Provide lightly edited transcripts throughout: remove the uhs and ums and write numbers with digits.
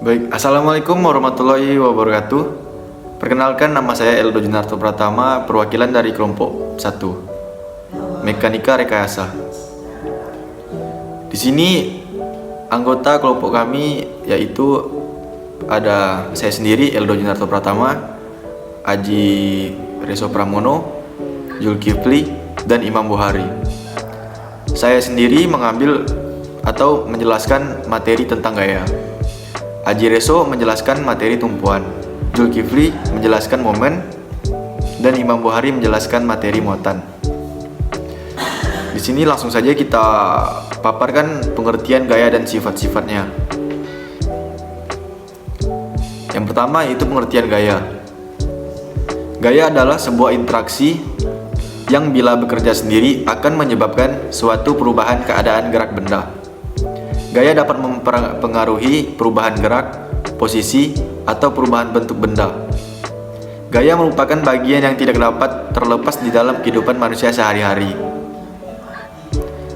Baik, Assalamualaikum warahmatullahi wabarakatuh. Perkenalkan, nama saya Eldo Junarto Pratama, perwakilan dari kelompok 1, Mekanika Rekayasa. Di sini anggota kelompok kami yaitu ada saya sendiri, Eldo Junarto Pratama, Aji Reso Pramono, Zulkifli, dan Imam Buhari. Saya sendiri mengambil atau menjelaskan materi tentang gaya. Aji Reso menjelaskan materi tumpuan, Zulkifli menjelaskan momen, dan Imam Buhari menjelaskan materi muatan. Di sini langsung saja kita paparkan pengertian gaya dan sifat-sifatnya. Yang pertama yaitu pengertian gaya. Gaya adalah sebuah interaksi yang bila bekerja sendiri akan menyebabkan suatu perubahan keadaan gerak benda. Gaya dapat mempengaruhi perubahan gerak, posisi, atau perubahan bentuk benda. Gaya merupakan bagian yang tidak dapat terlepas di dalam kehidupan manusia sehari-hari.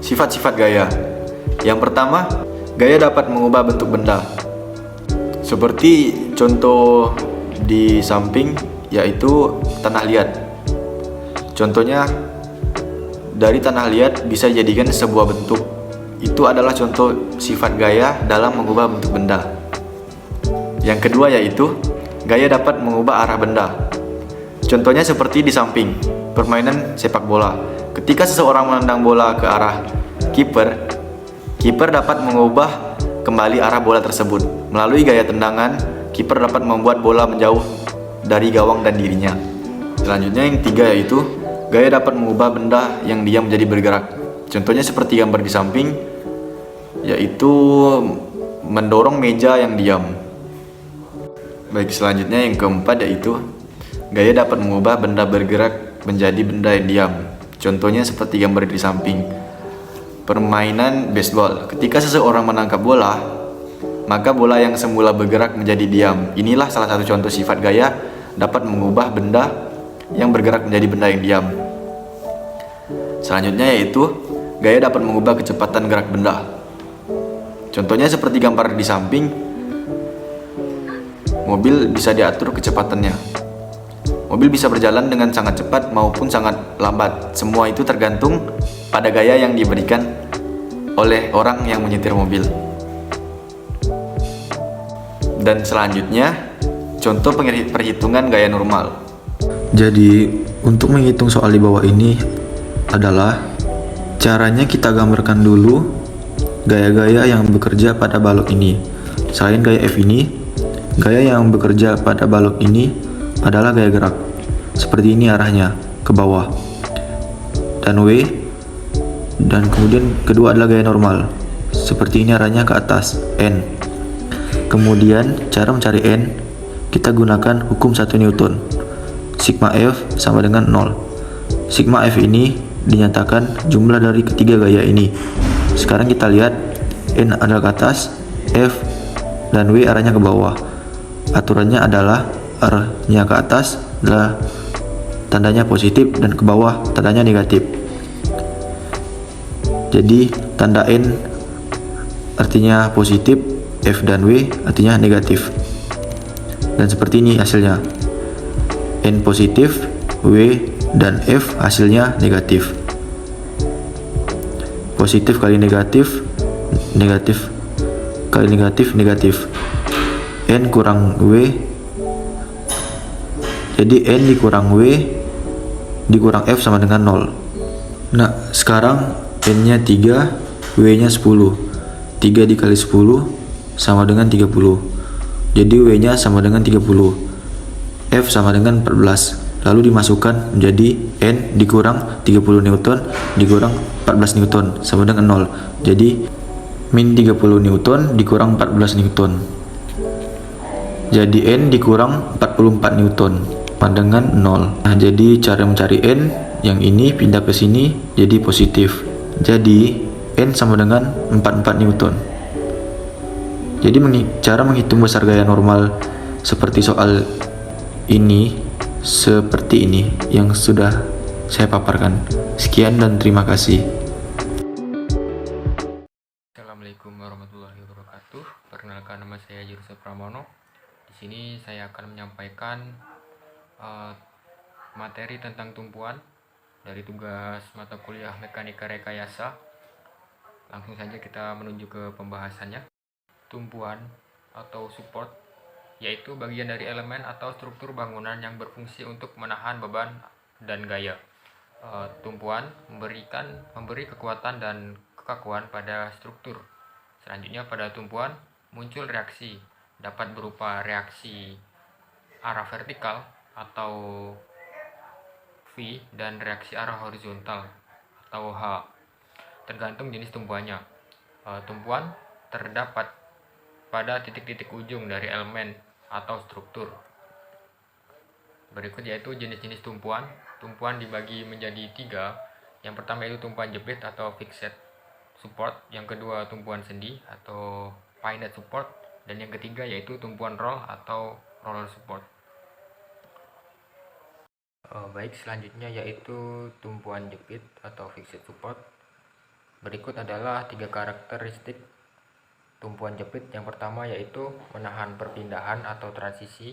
Sifat-sifat gaya. Yang pertama, gaya dapat mengubah bentuk benda. Seperti contoh di samping, yaitu tanah liat. Contohnya, dari tanah liat bisa dijadikan sebuah bentuk. Itu adalah contoh sifat gaya dalam mengubah bentuk benda. Yang kedua yaitu gaya dapat mengubah arah benda. Contohnya seperti di samping permainan sepak bola. Ketika seseorang menendang bola ke arah kiper dapat mengubah kembali arah bola tersebut. Melalui gaya tendangan, kiper dapat membuat bola menjauh dari gawang dan dirinya. Selanjutnya yang ketiga yaitu gaya dapat mengubah benda yang diam menjadi bergerak. Contohnya seperti gambar di samping, yaitu mendorong meja yang diam. Baik, selanjutnya yang keempat yaitu gaya dapat mengubah benda bergerak menjadi benda yang diam. Contohnya seperti gambar di samping permainan baseball. Ketika seseorang menangkap bola, maka bola yang semula bergerak menjadi diam. Inilah salah satu contoh sifat gaya dapat mengubah benda yang bergerak menjadi benda yang diam. Selanjutnya yaitu gaya dapat mengubah kecepatan gerak benda. Contohnya seperti gambar di samping, mobil bisa diatur kecepatannya. Mobil bisa berjalan dengan sangat cepat maupun sangat lambat. Semua itu tergantung pada gaya yang diberikan oleh orang yang menyetir mobil. Dan selanjutnya, contoh perhitungan gaya normal. Jadi, untuk menghitung soal di bawah ini adalah caranya kita gambarkan dulu gaya-gaya yang bekerja pada balok ini. Selain gaya F ini, gaya yang bekerja pada balok ini adalah gaya gerak. Seperti ini arahnya, ke bawah. Dan W, dan kemudian kedua adalah gaya normal. Seperti ini arahnya ke atas, N. Kemudian cara mencari N, kita gunakan hukum 1 Newton. Sigma F sama dengan 0. Sigma F ini dinyatakan jumlah dari ketiga gaya ini. Sekarang kita lihat N adalah ke atas, F dan W arahnya ke bawah. Aturannya adalah arahnya ke atas adalah tandanya positif dan ke bawah tandanya negatif. Jadi tanda N artinya positif, F dan W artinya negatif. Dan seperti ini hasilnya. N positif, W dan F hasilnya negatif. Positif kali negatif, negatif kali negatif, negatif. N kurang W, jadi N dikurang W dikurang F sama dengan 0. Nah, sekarang N nya 3, W nya 10. 3 dikali 10 sama dengan 30. Jadi W nya sama dengan 30. F sama dengan 14. Lalu dimasukkan menjadi N dikurang 30 Newton dikurang 14 Newton sama dengan 0. Jadi min 30 Newton dikurang 14 Newton. Jadi N dikurang 44 Newton sama dengan 0. Nah, jadi cara mencari N yang ini pindah ke sini jadi positif. Jadi N sama dengan 44 Newton. Jadi cara menghitung besar gaya normal seperti soal ini seperti ini yang sudah saya paparkan. Sekian dan terima kasih. Assalamualaikum warahmatullahi wabarakatuh. Perkenalkan, nama saya Wirsa Pramono. Di sini saya akan menyampaikan materi tentang tumpuan dari tugas mata kuliah Mekanika Rekayasa. Langsung saja kita menuju ke pembahasannya. Tumpuan atau support yaitu bagian dari elemen atau struktur bangunan yang berfungsi untuk menahan beban dan gaya. Tumpuan memberi kekuatan dan kekakuan pada struktur. Selanjutnya pada tumpuan muncul reaksi, dapat berupa reaksi arah vertikal atau V dan reaksi arah horizontal atau H, tergantung jenis tumpuannya. Tumpuan terdapat pada titik-titik ujung dari elemen atau struktur. Berikut yaitu jenis-jenis tumpuan. Tumpuan dibagi menjadi 3. Yang pertama yaitu tumpuan jepit atau fixed support. Yang kedua tumpuan sendi atau pinet support. Dan yang ketiga yaitu tumpuan roll atau roller support. Baik, selanjutnya yaitu tumpuan jepit atau fixed support. Berikut adalah 3 karakteristik tumpuan jepit. Yang pertama yaitu menahan perpindahan atau transisi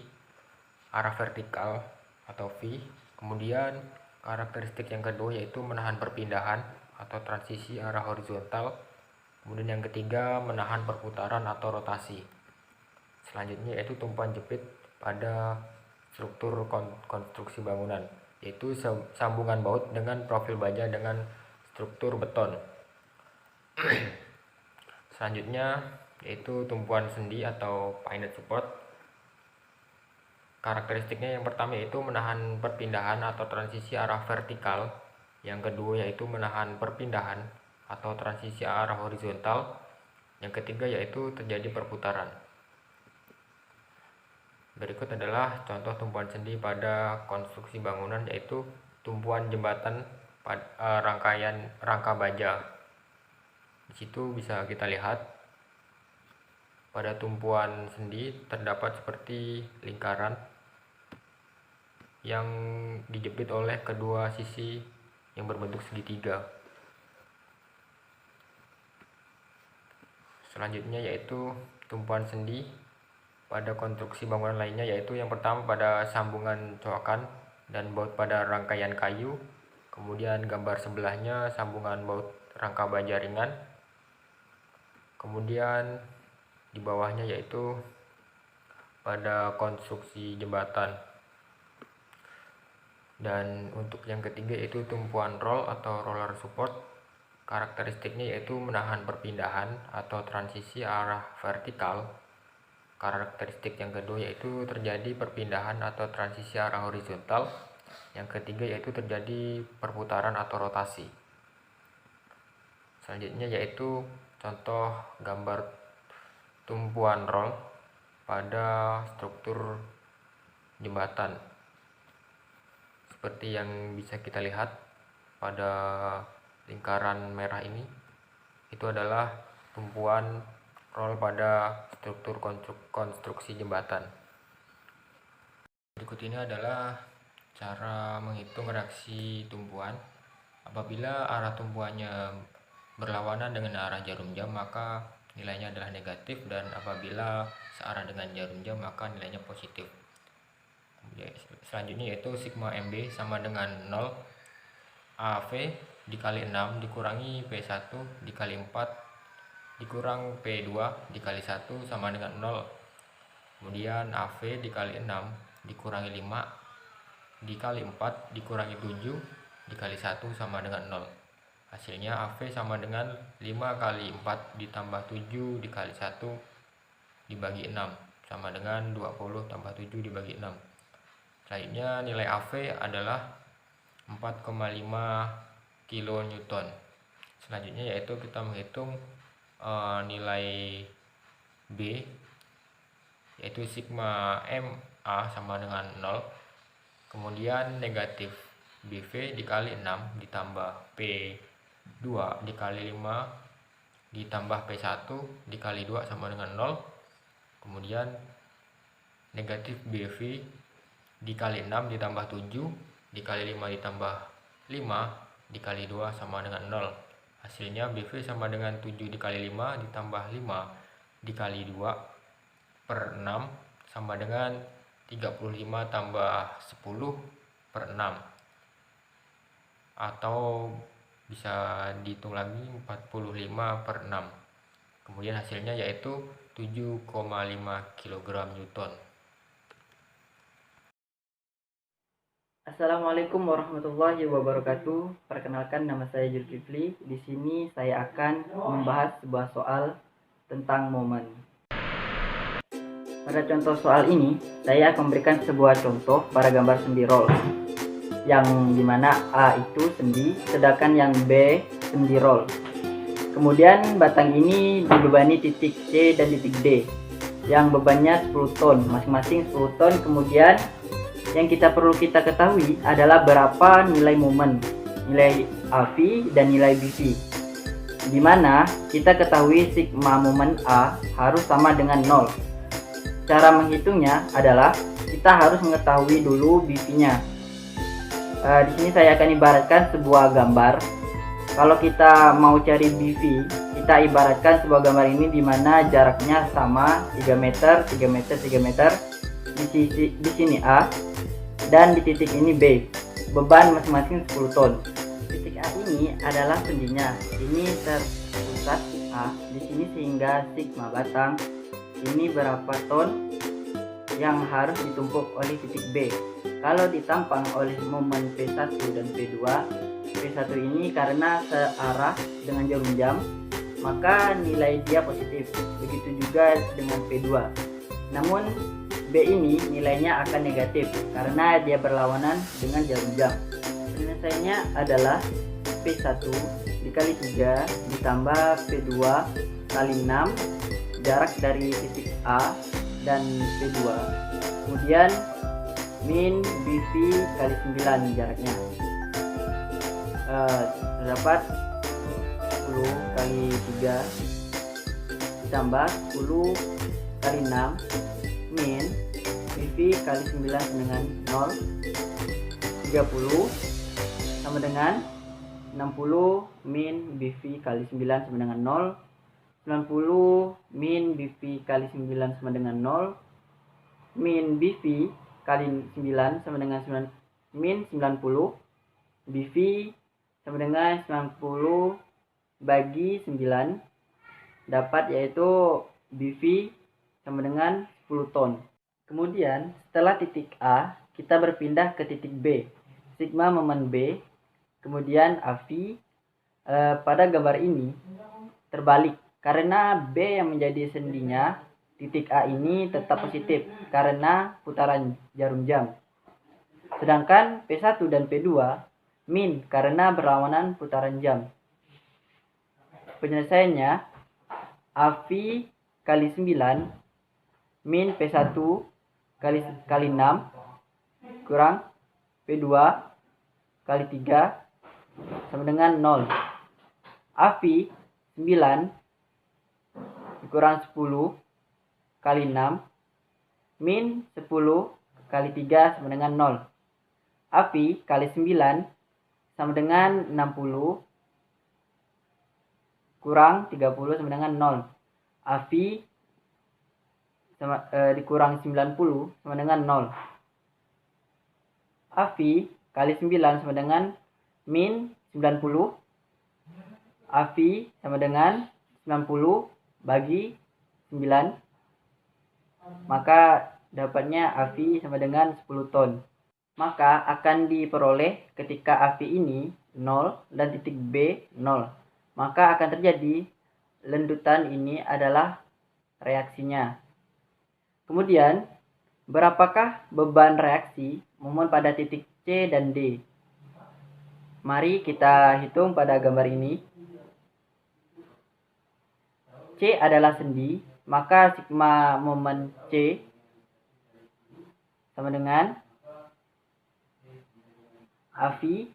arah vertikal atau V. Kemudian karakteristik yang kedua yaitu menahan perpindahan atau transisi arah horizontal. Kemudian yang ketiga menahan perputaran atau rotasi. Selanjutnya yaitu tumpuan jepit pada struktur konstruksi bangunan, yaitu sambungan baut dengan profil baja dengan struktur beton. Selanjutnya yaitu tumpuan sendi atau pinet support. Karakteristiknya yang pertama yaitu menahan perpindahan atau transisi arah vertikal. Yang kedua yaitu menahan perpindahan atau transisi arah horizontal. Yang ketiga yaitu terjadi perputaran. Berikut adalah contoh tumpuan sendi pada konstruksi bangunan, yaitu tumpuan jembatan rangka baja. Di situ bisa kita lihat pada tumpuan sendi terdapat seperti lingkaran yang dijepit oleh kedua sisi yang berbentuk segitiga. Selanjutnya yaitu tumpuan sendi pada konstruksi bangunan lainnya, yaitu yang pertama pada sambungan coakan dan baut pada rangkaian kayu. Kemudian gambar sebelahnya sambungan baut rangka baja ringan. Kemudian di bawahnya yaitu pada konstruksi jembatan. Dan untuk yang ketiga yaitu tumpuan roll atau roller support. Karakteristiknya yaitu menahan perpindahan atau transisi arah vertikal. Karakteristik yang kedua yaitu terjadi perpindahan atau transisi arah horizontal. Yang ketiga yaitu terjadi perputaran atau rotasi. Selanjutnya yaitu contoh gambar tumpuan roll pada struktur jembatan. Seperti yang bisa kita lihat pada lingkaran merah ini, itu adalah tumpuan roll pada struktur konstruksi jembatan. Berikut ini adalah cara menghitung reaksi tumpuan. Apabila arah tumpuannya berlawanan dengan arah jarum jam, maka nilainya adalah negatif, dan apabila searah dengan jarum jam maka nilainya positif. Selanjutnya yaitu sigma MB sama dengan 0 AV dikali 6 dikurangi P1 dikali 4 dikurang P2 dikali 1 sama dengan 0. Kemudian AV dikali 6 dikurangi 5 dikali 4 dikurangi 7 dikali 1 sama dengan 0. Hasilnya AV sama dengan 5 kali 4 ditambah 7 dikali 1 dibagi 6 sama dengan 20 tambah 7 dibagi 6. Selanjutnya nilai AV adalah 4,5 kN. Selanjutnya yaitu kita menghitung nilai B, yaitu sigma MA sama dengan 0. Kemudian negatif BV dikali 6 ditambah P2 dikali 5 ditambah P1 dikali 2 sama dengan 0. Kemudian negatif BV dikali 6 ditambah 7 dikali 5 ditambah 5 dikali 2 sama dengan 0. Hasilnya BV sama dengan 7 dikali 5 ditambah 5 dikali 2 per 6 sama dengan 35 tambah 10 per 6, atau bisa dihitung lagi 45 per 6. Kemudian hasilnya yaitu 7,5 kg Newton. Assalamualaikum warahmatullahi wabarakatuh. Perkenalkan, nama saya Zulkifli. Di sini saya akan membahas sebuah soal tentang momen. Pada contoh soal ini, saya akan memberikan sebuah contoh pada gambar sendi roll, yang dimana A itu sendi, sedangkan yang B sendi roll. Kemudian batang ini dibebani titik C dan titik D, yang bebannya 10 ton, masing-masing 10 ton. Kemudian yang perlu kita ketahui adalah berapa nilai momen, nilai AV dan nilai BV, dimana kita ketahui sigma momen A harus sama dengan 0. Cara menghitungnya adalah kita harus mengetahui dulu BV-nya. Di sini saya akan ibaratkan sebuah gambar. Kalau kita mau cari BV, kita ibaratkan sebuah gambar ini dimana jaraknya sama 3 meter, 3 meter, 3 meter. Di sini A, dan di titik ini B. Beban masing-masing 10 ton. Titik A ini adalah sendinya. Ini terpusat A di sini sehingga sigma batang ini berapa ton yang harus ditumpuk oleh titik B. Kalau ditampang oleh momen P1 dan P2, P1 ini karena searah dengan jarum jam, maka nilai dia positif. Begitu juga dengan P2. Namun B ini nilainya akan negatif karena dia berlawanan dengan jarum jam. Penyelesaiannya adalah P1 dikali 3 ditambah P2 kali 6, jarak dari titik A dan P2. Kemudian min BV kali 9 jaraknya. Terdapat 10 kali 3 ditambah 10 kali 6 min BV kali 9 sama dengan 0. 30 sama dengan 60 min BV kali 9 sama dengan 0. 90 min BV kali 9 sama dengan 0. Min BV kali 9 sama dengan 9, min 90. BV sama dengan 90 bagi 9, dapat yaitu BV sama dengan 10 ton. Kemudian setelah titik A, kita berpindah ke titik B. Sigma momen B, kemudian AV. Pada gambar ini terbalik karena B yang menjadi sendinya, titik A ini tetap positif karena putaran jarum jam. Sedangkan P1 dan P2 min karena berlawanan putaran jam. Penyelesaiannya AV kali 9 min P1 kali 6 kurang P2 kali 3 sama dengan 0. AV 9 kurang 10 kali 6 min 10 kali 3 sama dengan 0. AV kali 9 sama dengan 60 kurang 30 sama dengan 0. AV dikurang 90 sama dengan 0. AV kali 9 sama dengan min 90. AV sama dengan 90 bagi 9, maka dapatnya AV sama dengan 10 ton. Maka akan diperoleh ketika AV ini 0 dan titik B 0. Maka akan terjadi lendutan, ini adalah reaksinya. Kemudian, berapakah beban reaksi momen pada titik C dan D? Mari kita hitung pada gambar ini. C adalah sendi, maka sigma momen C sama dengan AV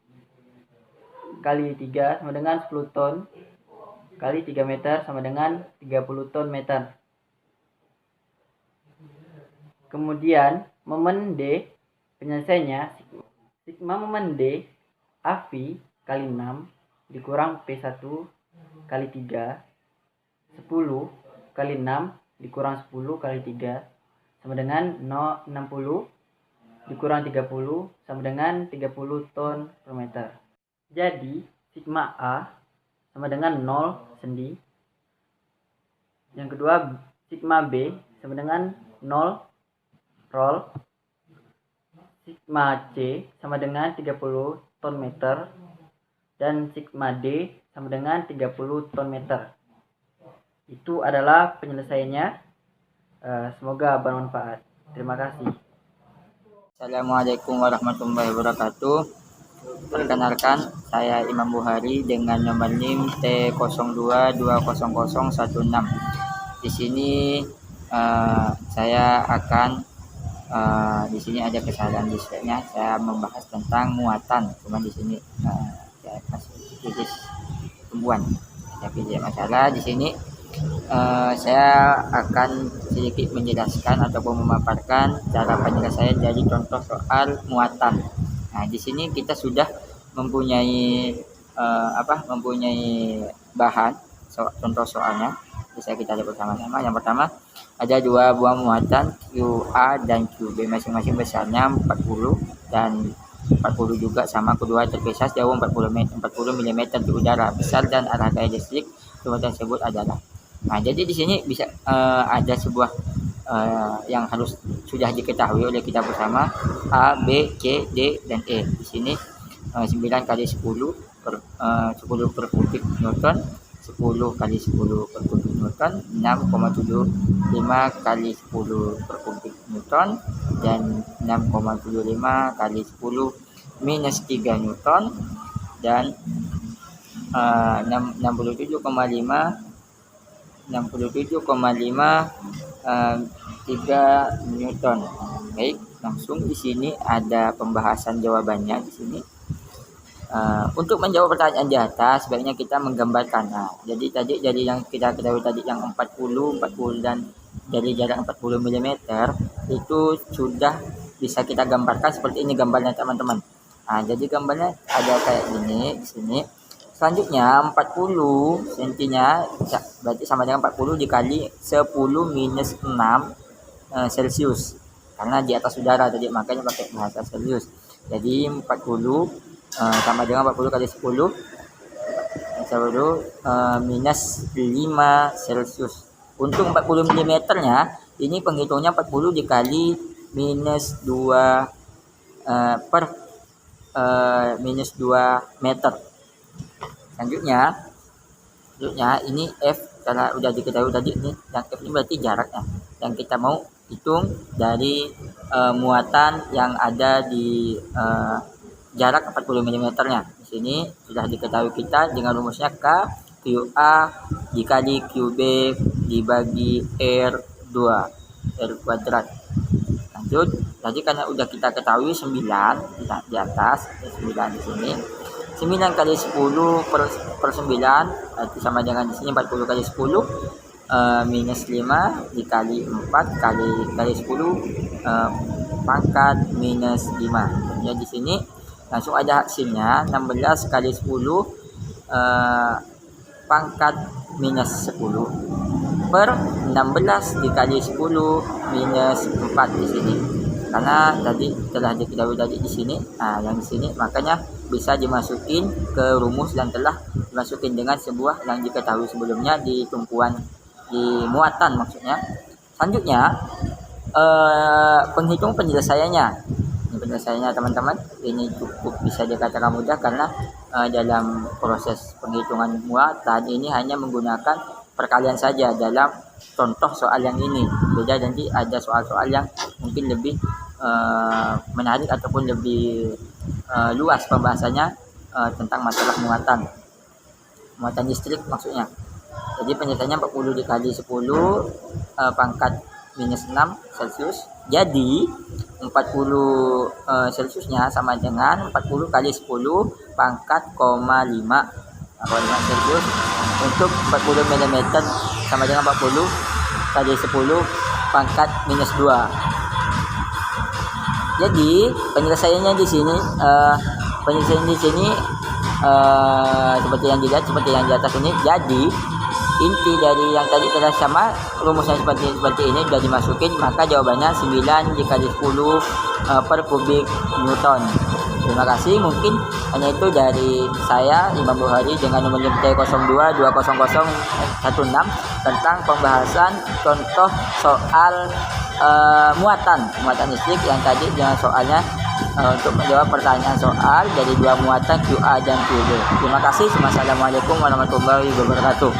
kali 3 sama dengan 10 ton kali 3 meter sama dengan 30 ton meter. Kemudian momen D, penyelesaiannya sigma momen D AV kali 6 dikurang P1 kali 3, 10 kali 6 dikurang 10 kali 3 sama dengan 60 dikurang 30 sama dengan 30 ton per meter. Jadi sigma A sama dengan 0 sendi. Yang kedua sigma B sama dengan 0 roll. Sigma C sama dengan 30 ton meter. Dan sigma D sama dengan 30 ton meter. Itu adalah penyelesaiannya. Semoga bermanfaat. Terima kasih. Assalamualaikum warahmatullahi wabarakatuh. Perkenalkan, saya Imam Buhari dengan nomor NIM T02200016. Di sini saya akan di sini ada kesalahan di slide-nya. Saya membahas tentang muatan, cuma di sini saya kasih tulis tumbuhan. Tapi tidak masalah. Di sini saya akan sedikit menjelaskan ataupun memaparkan cara penyelesaian dari contoh soal muatan. Nah, di sini kita sudah mempunyai bahan contoh soalnya. Bisa kita lihat bersama-sama. Yang pertama, ada dua buah muatan QA dan QB, masing-masing besarnya 40 dan 40 juga sama, kedua terpisah jauh 40 mm di udara. Besar dan arah gaya listrik muatan tersebut adalah. Nah, jadi di sini bisa ada sebuah yang harus sudah diketahui oleh kita bersama, A, B, C, D, dan E. Di sini 9 kali 10 per 10 per kubik Newton, 10 kali 10 per kubik Newton, 6,75 kali 10 per kubik Newton, dan 6,75 kali 10 minus 3 Newton, dan 67,5 3 Newton. Baik, langsung di sini ada pembahasan jawabannya di sini. Untuk menjawab pertanyaan di atas, sebaiknya kita menggambarkan. Nah, jadi tadi dari yang kita ketahui tadi yang 40 dan dari jarak 40 mm itu sudah bisa kita gambarkan seperti ini gambarnya teman-teman. Nah, jadi gambarnya ada kayak gini di sini. Selanjutnya 40 cm-nya berarti sama dengan 40 dikali 10 minus 6 Celcius. Karena di atas udara tadi makanya pakai bahasa Celcius. Jadi 40 sama dengan 40 kali 10 minus 5 Celcius. Untuk 40 mm-nya ini penghitungnya 40 dikali minus 2 per minus 2 meter. Selanjutnya ini F, karena udah diketahui tadi ini, yang F ini berarti jaraknya. Yang kita mau hitung dari muatan yang ada di jarak 40 mm-nya. Di sini sudah diketahui kita dengan rumusnya K QA dikali QB dibagi R2 R kuadrat. Lanjut, tadi karena udah kita ketahui 9 di atas, 9 di sini. 9 kali 10 per 9 sama dengan di sini 40 kali 10 minus 5 dikali 4 kali 10 pangkat minus 5. Ya, di sini langsung ada hasilnya 16 kali 10 pangkat minus 10 per 16 dikali 10 minus 4 di sini. Karena tadi telah diketahui tadi di sini, nah yang di sini makanya bisa dimasukin ke rumus dan telah dimasukin dengan sebuah yang diketahui sebelumnya di tumpuan di muatan maksudnya. Selanjutnya penghitung penyelesaiannya. Ini penyelesaiannya teman-teman, ini cukup bisa dikatakan mudah karena dalam proses penghitungan muatan ini hanya menggunakan perkalian saja dalam contoh soal yang ini. Beda nanti ada soal-soal yang mungkin lebih menarik ataupun lebih luas pembahasannya tentang masalah muatan listrik maksudnya. Jadi penyelesaiannya 40 dikali 10 pangkat minus 6 Celcius. Jadi 40 Celciusnya sama dengan 40 kali 10 pangkat 5 Celcius. Untuk 40 mm sama dengan 40 kali 10 pangkat minus 2. Jadi penyelesaiannya di sini seperti yang dilihat, seperti yang di atas ini. Jadi inti dari yang tadi telah sama, rumusnya seperti ini sudah dimasukin, maka jawabannya 9 dikali 10 per kubik Newton. Terima kasih, mungkin hanya itu dari saya Imam Bukhari dengan nomor JMT 02200116 tentang pembahasan contoh soal muatan listrik yang tadi dengan soalnya untuk menjawab pertanyaan soal dari dua muatan QA dan QB. Terima kasih. Wassalamualaikum warahmatullahi wabarakatuh.